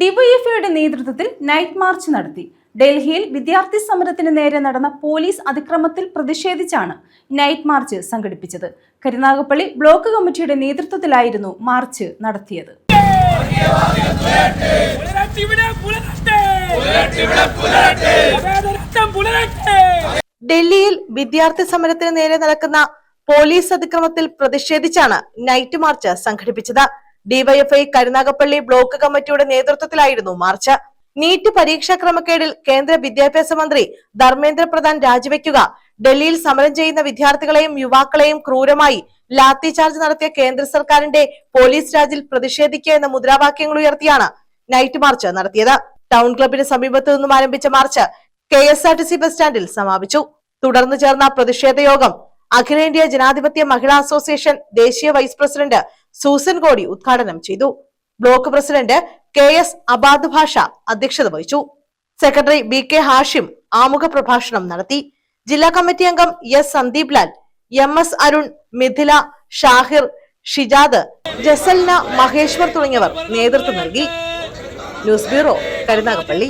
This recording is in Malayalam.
ഡിവൈഎഫ്ഐയുടെ നേതൃത്വത്തിൽ നൈറ്റ് മാർച്ച് നടത്തി. ഡൽഹിയിൽ വിദ്യാർത്ഥി സമരത്തിന് നേരെ നടന്ന പോലീസ് അതിക്രമത്തിൽ പ്രതിഷേധിച്ചാണ് നൈറ്റ് മാർച്ച് സംഘടിപ്പിച്ചത്. കരുനാഗപ്പള്ളി ബ്ലോക്ക് കമ്മിറ്റിയുടെ നേതൃത്വത്തിലായിരുന്നു മാർച്ച് നടത്തിയത്. ഡൽഹിയിൽ വിദ്യാർത്ഥി സമരത്തിന് നേരെ നടക്കുന്ന പോലീസ് അതിക്രമത്തിൽ പ്രതിഷേധിച്ചാണ് നൈറ്റ് മാർച്ച് സംഘടിപ്പിച്ചത്. ഡിവൈഎഫ്ഐ കരുനാഗപ്പള്ളി ബ്ലോക്ക് കമ്മിറ്റിയുടെ നേതൃത്വത്തിലായിരുന്നു മാർച്ച്. നീറ്റ് പരീക്ഷാ ക്രമക്കേടിൽ കേന്ദ്ര വിദ്യാഭ്യാസ മന്ത്രി ധർമ്മേന്ദ്ര പ്രധാൻ രാജിവെക്കുക, ഡൽഹിയിൽ സമരം ചെയ്യുന്ന വിദ്യാർത്ഥികളെയും യുവാക്കളെയും ക്രൂരമായി ലാത്തി ചാർജ് നടത്തിയ കേന്ദ്ര സർക്കാരിന്റെ പോലീസ് രാജിൽ പ്രതിഷേധിക്കുക എന്ന മുദ്രാവാക്യങ്ങൾ ഉയർത്തിയാണ് നൈറ്റ് മാർച്ച് നടത്തിയത്. ടൗൺ ക്ലബിന് സമീപത്തു നിന്നും ആരംഭിച്ച മാർച്ച് KSRTC ബസ് സ്റ്റാൻഡിൽ സമാപിച്ചു. തുടർന്ന് ചേർന്ന പ്രതിഷേധ യോഗം അഖിലേന്ത്യാ ജനാധിപത്യ മഹിളാ അസോസിയേഷൻ ദേശീയ വൈസ് പ്രസിഡന്റ് സൂസൻ കോടി ഉദ്ഘാടനം ചെയ്തു. ബ്ലോക്ക് പ്രസിഡന്റ് KS അബാദ് ഭാഷ അധ്യക്ഷത വഹിച്ചു. സെക്രട്ടറി BK ഹാഷിം ആമുഖ പ്രഭാഷണം നടത്തി. ജില്ലാ കമ്മിറ്റി അംഗം S സന്ദീപ് ലാൽ, MS അരുൺ, മിഥില, ഷാഹിർ, ഷിജാദ്, ജസൽന, മഹേശ്വർ തുടങ്ങിയവർ നേതൃത്വം നൽകി. News bureau, Karunagappally.